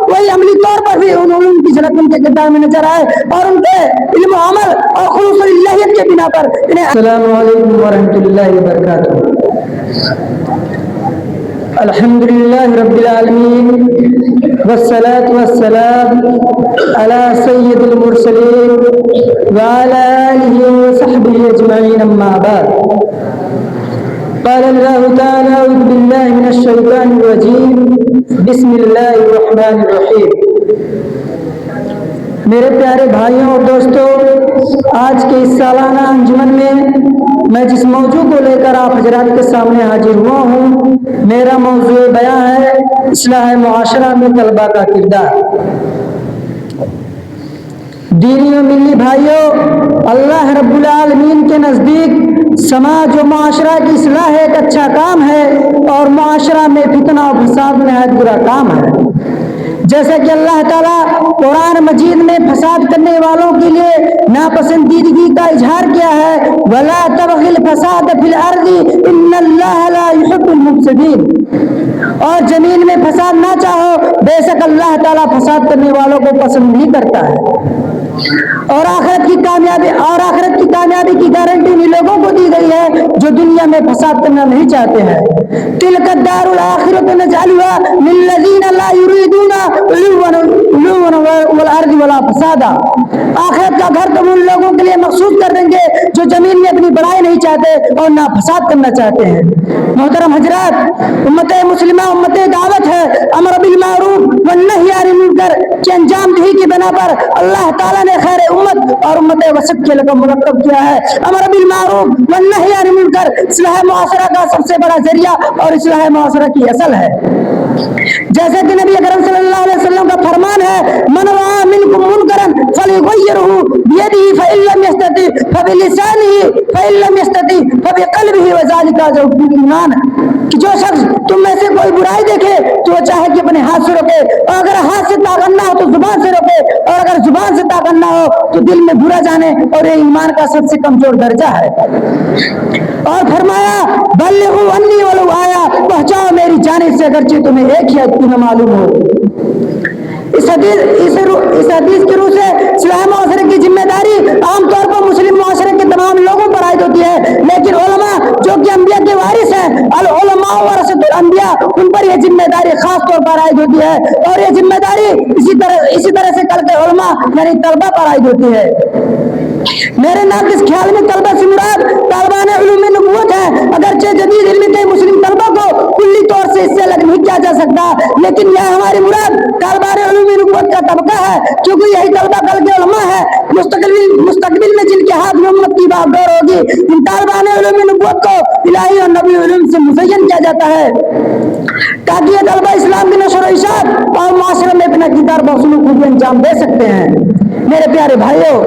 وہی عملی طور پر بھی ان علوم کی جھلک ان کے کردار میں نظر آئے اور ان کے علم و عمل اور خلوص اللہیت کے بنا پر انہیں السلام علیکم ورحمۃ اللہ وبرکاتہ۔ الحمدللہ رب العالمین والصلاة والسلام على سید المرسلین وعلى آلہ وصحبہ اجمعین اما بعد۔ قال اللہ تعالی اعوذ باللہ من الشیطان الرجیم بسم اللہ الرحمن الرحیم۔ میرے پیارے بھائیوں اور دوستوں، آج کے اس سالانہ انجمن میں جس موضوع کو لے کر آپ حضرات کے سامنے حاضر ہوا ہوں، میرا موضوع بیان ہے اصلاح معاشرہ میں طلباء کا کردار۔ دینی و ملی بھائیوں، اللہ رب العالمین کے نزدیک سماج و معاشرہ کی اصلاح ایک اچھا کام ہے اور معاشرہ میں فتنہ و فساد نہایت برا کام ہے۔ جیسے کہ اللہ تعالیٰ قرآن مجید میں فساد کرنے والوں کے لیے ناپسندیدگی کا اظہار کیا ہے، وَلَا تَبْغِ الْفَسَادَ فِي الْأَرْضِ إِنَّ اللَّهَ لَا يُحِبُّ الْمُفْسِدِينَ، اور زمین میں فساد نہ چاہو، بے شک اللہ تعالیٰ فساد کرنے والوں کو پسند نہیں کرتا ہے۔ اور آخرت کی کامیابی کی گارنٹی ان لوگوں کو دی گئی ہے جو دنیا میں فساد کرنا نہیں چاہتے ہیں۔ تِلْكَ الدَّارُ الْآخِرَةُ نَجْعَلُهَا لِلَّذِينَ لَا يُرِيدُونَ عُلُوًّا فِي الْأَرْضِ وَلَا فَسَادًا، آخرت کا گھر تم ان لوگوں کے لیے مخصوص کر دیں گے جو زمین میں اپنی بڑائی نہیں چاہتے اور نہ فساد کرنا چاہتے ہیں۔ محترم حضرات، امت مسلمہ امت دعوت ہے، امر بالمعروف والنہی عن المنکر کی انجام دہی کی بنا پر اللہ تعالیٰ نے خیر امت اور امت وسط کے لقب مرکب کیا ہے۔ امر بالمعروف والنہی عن المنکر اصلاح معاشرہ کا سب سے بڑا ذریعہ اور اصلاح معاشرہ کی اصل ہے۔ جیسے کہ نبی اکرم صلی اللہ علیہ وسلم کا فرمان ہے، من رأى منکم منکرا فلیغیرہ بیدہ فإن لم یستطع فبلسانہ فإن لم یستطع فبقلبہ وذلک ضعف الایمان، کہ جو شخص تم میں سے کوئی برائی دیکھے تو وہ چاہے کہ اپنے ہاتھ سے روکے، اور اگر ہاتھ سے طاقت نہ ہو تو زبان سے روکے، اور اگر زبان سے طاقت نہ ہو تو دل میں برا جانے، اور یہ ایمان کا سب سے کمزور درجہ ہے۔ اور فرمایا بلغوا عنی ولو آیا، پہنچاؤ میری جانب سے اگرچہ تمہیں ایک ہی آیت نہ معلوم ہو۔ اس حدیث کی روح سے اصلاح معاشرے کی ذمہ داری عام طور پر مسلم معاشرے کے تمام لوگوں پر عائد ہوتی ہے، لیکن علماء جو کہ انبیاء کے وارث ہیں، العلماء ورثۃ الانبیاء، ان پر یہ ذمہ داری خاص طور پر عائد ہوتی ہے، اور یہ ذمہ داری اسی طرح سے کل کے علماء یعنی طلبہ پر عائد ہوتی ہے۔ میرے ناقص خیال میں طلبہ سے مراد طالبان علوم نبوت ہے، اگرچہ جدید علم کے مسلم طلبہ کو کلی طور سے اس سے الگ نہیں کیا جا سکتا، لیکن یہ ہماری مراد طالبان علوم نبوت کا طبقہ ہے، کیونکہ یہی طلبہ کل کے علماء ہے۔ مستقبل میں جن کے ہاتھ میں امت کی باغدور ہوگی، ان طالبان علوم نبوت کو الہی اور نبی علوم سے مزین کیا جاتا ہے تاکہ یہ طلبہ اسلام کی نشر و اشاعت اور معاشرے میں اپنا کردار بخوبی خوبی انجام دے سکتے ہیں۔ میرے پیارے بھائیوں،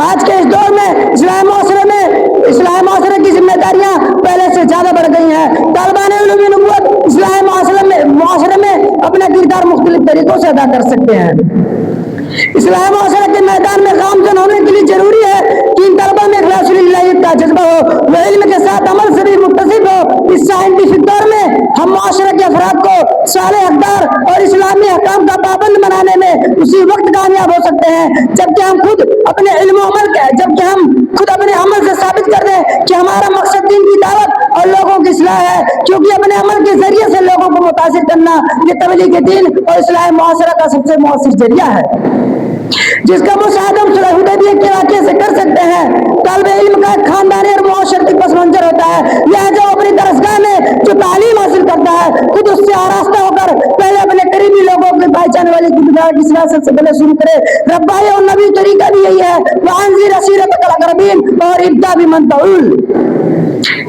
آج کے اس دور میں اصلاح معاشرے کی ذمہ داریاں پہلے سے زیادہ بڑھ گئی ہیں۔ طالبان علوم نبوت اصلاح معاشرے میں اپنا کردار مختلف طریقوں سے ادا کر سکتے ہیں۔ اصلاح معاشرے کے میدان میں گامزن ہونے کے لیے ضروری ہے کہ ان طلبہ میں اخلاص للہیت کا جذبہ ہو، وہ علم کے ساتھ عمل سے بھی متصف ہو۔ اس سائنٹیفک دور میں ہم معاشرے کے افراد کو صالح اقدار اور اسلامی احکام کا پابند بنانے میں اسی وقت کامیاب ہو سکتے ہیں جبکہ ہم خود اپنے عمل سے ثابت کر دیں کہ ہمارا مقصد دین کی دعوت اور لوگوں کی اصلاح ہے، کیونکہ اپنے عمل کے ذریعے سے لوگوں کو متاثر کرنا یہ تبلیغ دین اور اصلاح معاشرہ کا سب سے مؤثر ذریعہ ہے، جس کا مشاہدہ ہم صلح حدیبیہ کے واقعے سے کر سکتے ہیں۔ طالب علم کا ایک خاندانی اور معاشرتی پس منظر ہوتا ہے، لہذا اپنی درسگاہ میں جو تعلیم حاصل کرتا ہے خود اس سے آراستہ ہو کر پہلے اپنے قریبی لوگوں کے پہچانے والے کی سیاست سے پہلے شروع کرے۔ ربانی اور نبی طریقہ بھی یہی ہے، وَأَنذِرْ عَشِيرَتَكَ الْأَقْرَبِينَ، اور ابدأ بِمَنْ تَعُولُ،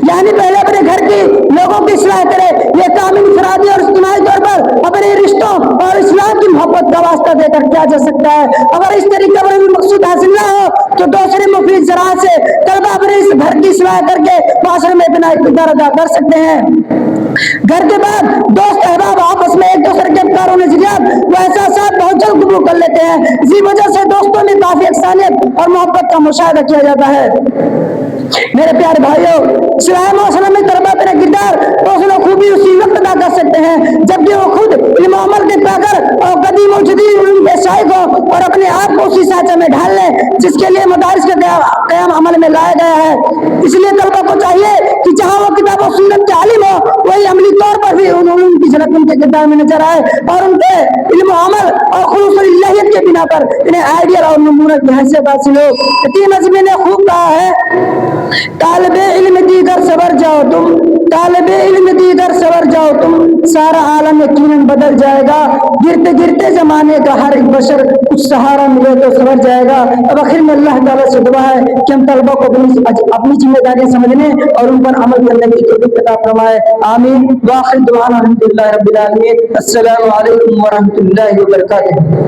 یعنی پہلے اپنے گھر کے لوگوں کی اصلاح کرے۔ یہ کام انفرادی اور اجتماعی طور پر اپنے رشتوں اور اسلام کی محبت کا واسطہ دے کر کیا جا سکتا ہے۔ اگر اس طریقے پر بھی مقصود حاصل نہ ہو تو دوسرے مفید ذرائع سے طلبہ اپنے اس گھر کی اصلاح کر کے معاشرے میں اپنا کردار ادا کر سکتے ہیں۔ گھر کے بعد دوست احباب آپس میں ایک دوسرے کے افکار و نظریات و احساسات بہت جلد قبول کر لیتے ہیں، اسی وجہ سے دوستوں میں کافی یکسانیت اور محبت کا مشاہدہ کیا جاتا ہے۔ میرے پیارے بھائیوں، اصلاح معاشرہ میں طلبہ اپنا کردار حسن و خوبی اسی وقت ادا کر سکتے ہیں جبکہ وہ خود علم و عمل کے پا کر اور سچائی کو اور اپنے آپ کو اسی سانچے میں ڈھال لیں جس کے لیے مدارس کا قیام عمل میں لایا گیا ہے۔ اس لیے طلبہ کو چاہیے کہ جہاں وہ کتاب و سنت کے عالم ہو وہی عملی طور پر بھی ان کی جھلک ان کے کردار میں نظر آئے اور ان کے علم و عمل اور خلوص الہیت کے بنا پر انہیں آئیڈیل اور نمونہ کی حیثیت حاصل ہو۔ یتیم عظمی نے خوب کہا ہے، طالب علم دیگر سور جاؤ تم، طالب علم دیگر سور جاؤ تم، سارا عالم یقیناً بدل جائے گا، گرتے گرتے زمانے کا ہر ایک بشر کچھ سہارا ملے تو سور جائے گا۔ اب آخر میں اللہ تعالیٰ سے دعا ہے کہ ہم طلبہ کو اپنی ذمہ داریاں سمجھنے اور ان پر عمل کرنے کی توفیق عطا فرمائے، آمین۔ وآخر دعوانا الحمدللہ رب العالمین۔ السلام علیکم ورحمۃ اللہ وبرکاتہ۔